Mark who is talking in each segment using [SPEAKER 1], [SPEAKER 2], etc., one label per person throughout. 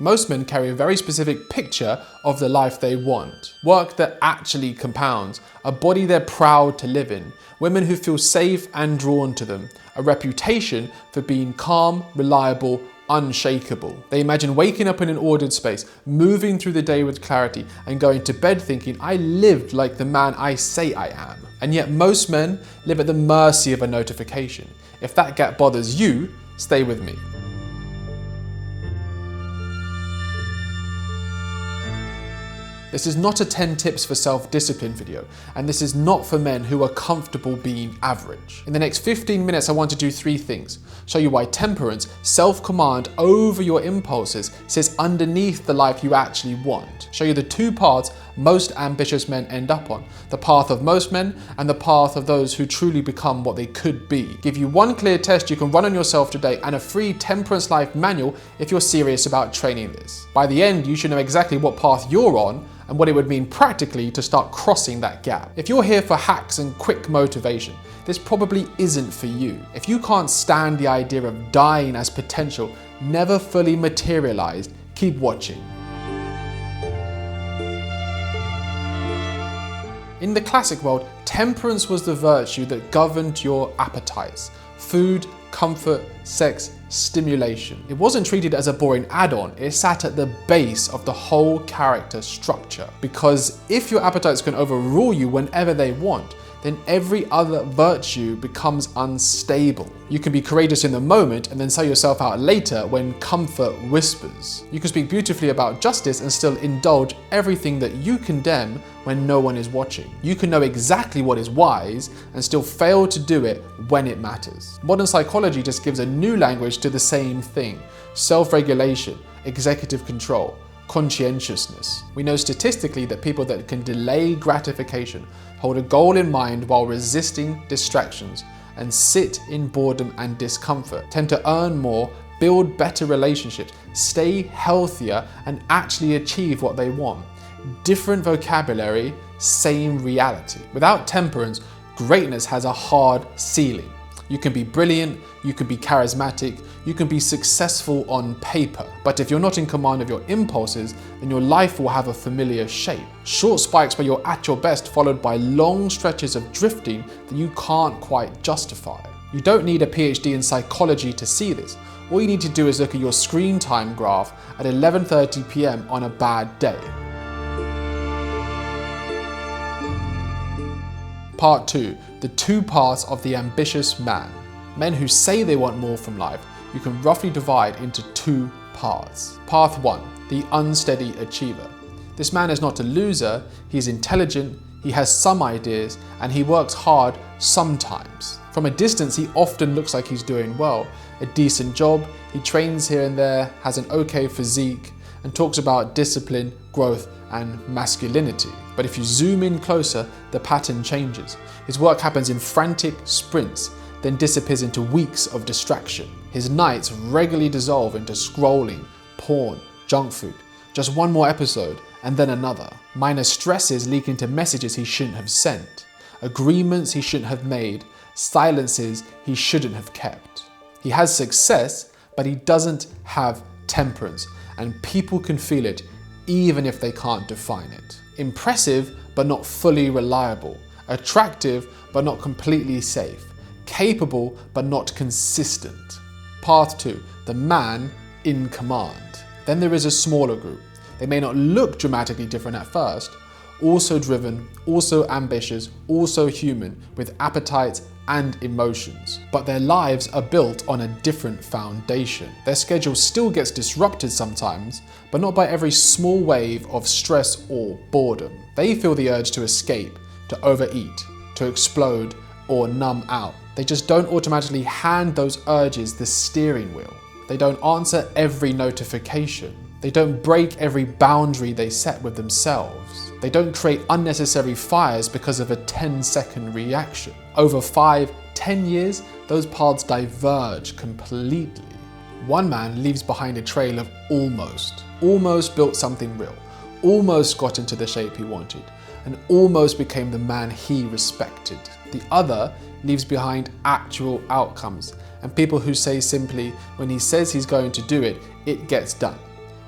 [SPEAKER 1] Most men carry a very specific picture of the life they want. Work that actually compounds, a body they're proud to live in, women who feel safe and drawn to them, a reputation for being calm, reliable, unshakable. They imagine waking up in an ordered space, moving through the day with clarity, and going to bed thinking, I lived like the man I say I am. And yet most men live at the mercy of a notification. If that gap bothers you, stay with me. This is not a 10 tips for self-discipline video, and this is not for men who are comfortable being average. In the next 15 minutes, I want to do 3 things. Show you why temperance, self-command over your impulses, sits underneath the life you actually want. Show you the 2 paths most ambitious men end up on, the path of most men and the path of those who truly become what they could be. Give you 1 clear test you can run on yourself today and a free Temperance Life manual if you're serious about training this. By the end, you should know exactly what path you're on and what it would mean practically to start crossing that gap. If you're here for hacks and quick motivation, this probably isn't for you. If you can't stand the idea of dying as potential never fully materialized, keep watching. In the classic world, temperance was the virtue that governed your appetites: food, comfort, sex, stimulation. It wasn't treated as a boring add-on, it sat at the base of the whole character structure. Because if your appetites can overrule you whenever they want, then every other virtue becomes unstable. You can be courageous in the moment and then sell yourself out later when comfort whispers. You can speak beautifully about justice and still indulge everything that you condemn when no one is watching. You can know exactly what is wise and still fail to do it when it matters. Modern psychology just gives a new language to the same thing: self-regulation, executive control, conscientiousness. We know statistically that people that can delay gratification, hold a goal in mind while resisting distractions, and sit in boredom and discomfort tend to earn more, build better relationships, stay healthier, and actually achieve what they want. Different vocabulary, same reality. Without temperance, greatness has a hard ceiling. You can be brilliant, you can be charismatic, you can be successful on paper. But if you're not in command of your impulses, then your life will have a familiar shape. Short spikes where you're at your best, followed by long stretches of drifting that you can't quite justify. You don't need a PhD in psychology to see this. All you need to do is look at your screen time graph at 11:30 p.m. on a bad day. Part 2, the 2 paths of the ambitious man. Men who say they want more from life, you can roughly divide into 2 paths. Path 1, the unsteady achiever. This man is not a loser, he's intelligent, he has some ideas, and he works hard sometimes. From a distance, he often looks like he's doing well. A decent job, he trains here and there, has an okay physique, and talks about discipline, growth, and masculinity. But if you zoom in closer, the pattern changes. His work happens in frantic sprints, then disappears into weeks of distraction. His nights regularly dissolve into scrolling, porn, junk food. Just one more episode, and then another. Minor stresses leak into messages he shouldn't have sent, agreements he shouldn't have made, silences he shouldn't have kept. He has success, but he doesn't have temperance, and people can feel it even if they can't define it. Impressive, but not fully reliable. Attractive, but not completely safe. Capable, but not consistent. Path 2, the man in command. Then there is a smaller group. They may not look dramatically different at first. Also driven, also ambitious, also human, with appetites and emotions. But their lives are built on a different foundation. Their schedule still gets disrupted sometimes, but not by every small wave of stress or boredom. They feel the urge to escape, to overeat, to explode, or numb out. They just don't automatically hand those urges the steering wheel. They don't answer every notification. They don't break every boundary they set with themselves. They don't create unnecessary fires because of a 10-second reaction. Over 5-10 years, those paths diverge completely. One man leaves behind a trail of almost built something real, almost got into the shape he wanted, and almost became the man he respected. The other leaves behind actual outcomes and people who say simply, when he says he's going to do it, it gets done.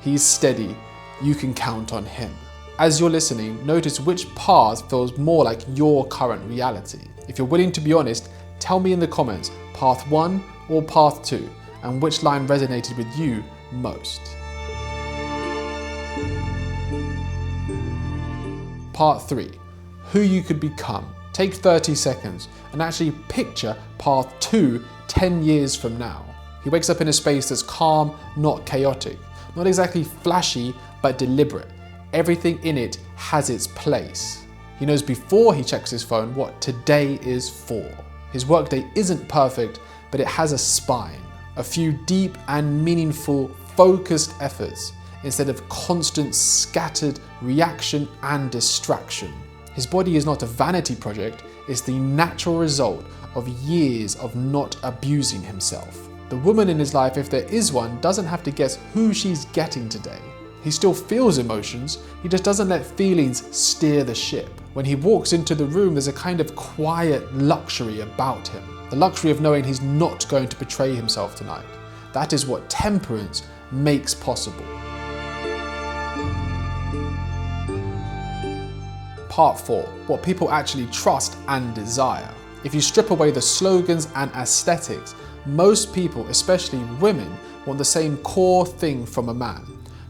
[SPEAKER 1] he's steady, you can count on him. As you're listening, notice which path feels more like your current reality. If you're willing to be honest, tell me in the comments, path 1 or path 2, and which line resonated with you most. Part 3, who you could become. Take 30 seconds and actually picture path 2 10 years from now. He wakes up in a space that's calm, not chaotic, not exactly flashy, but deliberate. Everything in it has its place. He knows before he checks his phone what today is for. His workday isn't perfect, but it has a spine. A few deep and meaningful, focused efforts instead of constant scattered reaction and distraction. His body is not a vanity project, it's the natural result of years of not abusing himself. The woman in his life, if there is one, doesn't have to guess who she's getting today. He still feels emotions, he just doesn't let feelings steer the ship. When he walks into the room, there's a kind of quiet luxury about him. The luxury of knowing he's not going to betray himself tonight. That is what temperance makes possible. Part 4, what people actually trust and desire. If you strip away the slogans and aesthetics, most people, especially women, want the same core thing from a man: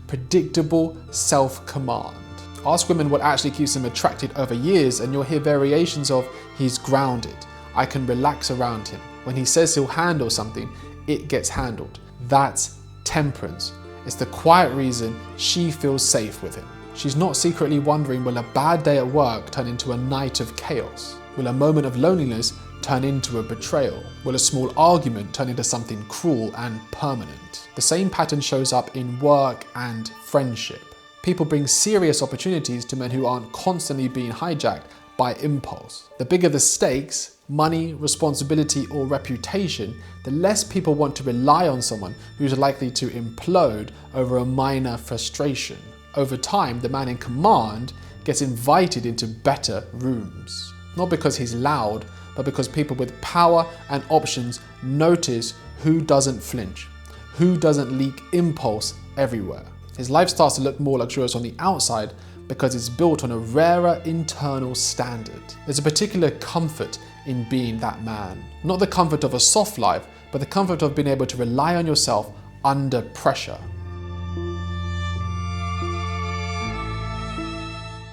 [SPEAKER 1] predictable self-command. Ask women what actually keeps them attracted over years and you'll hear variations of, he's grounded, I can relax around him. When he says he'll handle something, it gets handled. That's temperance. It's the quiet reason she feels safe with him. She's not secretly wondering, will a bad day at work turn into a night of chaos? Will a moment of loneliness turn into a betrayal? Will a small argument turn into something cruel and permanent? The same pattern shows up in work and friendship. People bring serious opportunities to men who aren't constantly being hijacked by impulse. The bigger the stakes, money, responsibility, or reputation, the less people want to rely on someone who's likely to implode over a minor frustration. Over time, the man in command gets invited into better rooms. Not because he's loud, but because people with power and options notice who doesn't flinch, who doesn't leak impulse everywhere. His life starts to look more luxurious on the outside because it's built on a rarer internal standard. There's a particular comfort in being that man. Not the comfort of a soft life, but the comfort of being able to rely on yourself under pressure.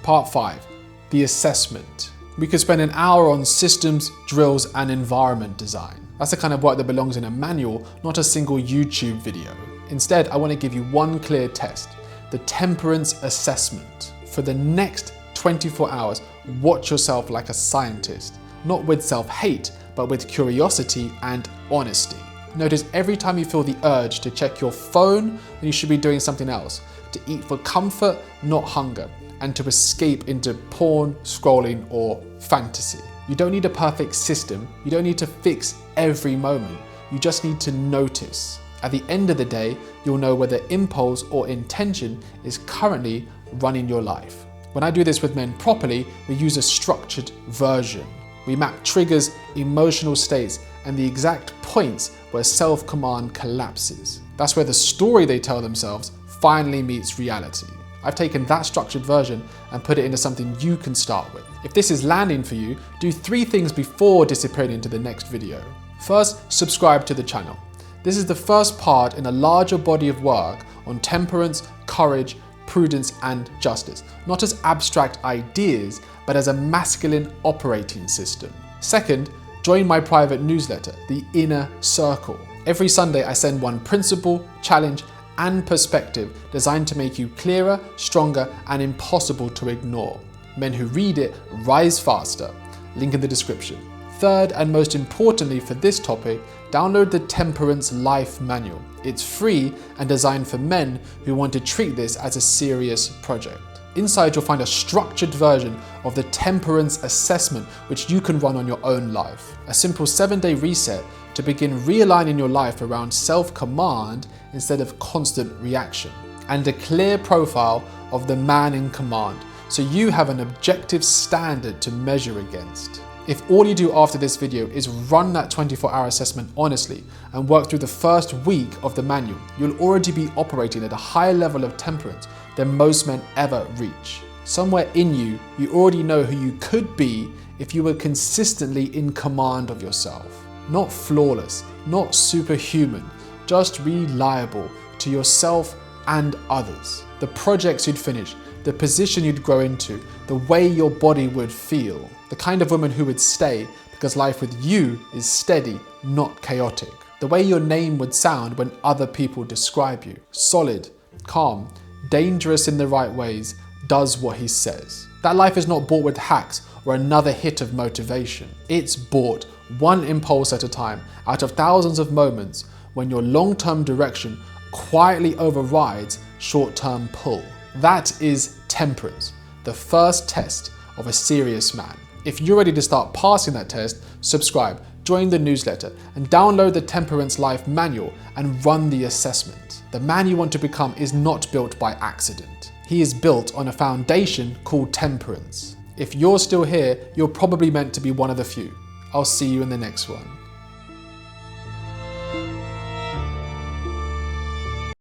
[SPEAKER 1] Part 5, the assessment. We could spend an hour on systems, drills, and environment design. That's the kind of work that belongs in a manual, not a single YouTube video. Instead, I want to give you one clear test, the Temperance Assessment. For the next 24 hours, watch yourself like a scientist, not with self-hate, but with curiosity and honesty. Notice every time you feel the urge to check your phone when you should be doing something else, to eat for comfort, not hunger, and to escape into porn, scrolling, or fantasy. You don't need a perfect system. You don't need to fix every moment. You just need to notice. At the end of the day, you'll know whether impulse or intention is currently running your life. When I do this with men properly, we use a structured version. We map triggers, emotional states, and the exact points where self-command collapses. That's where the story they tell themselves finally meets reality. I've taken that structured version and put it into something you can start with. If this is landing for you, do 3 things before disappearing into the next video. First, subscribe to the channel. This is the first part in a larger body of work on temperance, courage, prudence, and justice. Not as abstract ideas, but as a masculine operating system. Second, join my private newsletter, The Inner Circle. Every Sunday I send one principle, challenge, and perspective designed to make you clearer, stronger, and impossible to ignore. Men who read it rise faster. Link in the description. Third, and most importantly for this topic, download the Temperance Life Manual. It's free and designed for men who want to treat this as a serious project. Inside you'll find a structured version of the Temperance Assessment which you can run on your own life. A simple 7-day reset to begin realigning your life around self-command instead of constant reaction. And a clear profile of the man in command, so you have an objective standard to measure against. If all you do after this video is run that 24-hour assessment honestly and work through the first week of the manual, you'll already be operating at a higher level of temperance than most men ever reach. Somewhere in you, you already know who you could be if you were consistently in command of yourself. Not flawless, not superhuman, just reliable to yourself and others. The projects you'd finish, the position you'd grow into, the way your body would feel. The kind of woman who would stay because life with you is steady, not chaotic. The way your name would sound when other people describe you. Solid, calm, dangerous in the right ways, does what he says. That life is not bought with hacks or another hit of motivation. It's bought one impulse at a time out of thousands of moments when your long-term direction quietly overrides short-term pull. That is temperance, the first test of a serious man. If you're ready to start passing that test, subscribe, join the newsletter, and download the Temperance Life Manual and run the assessment. The man you want to become is not built by accident. He is built on a foundation called temperance. If you're still here, you're probably meant to be one of the few. I'll see you in the next one.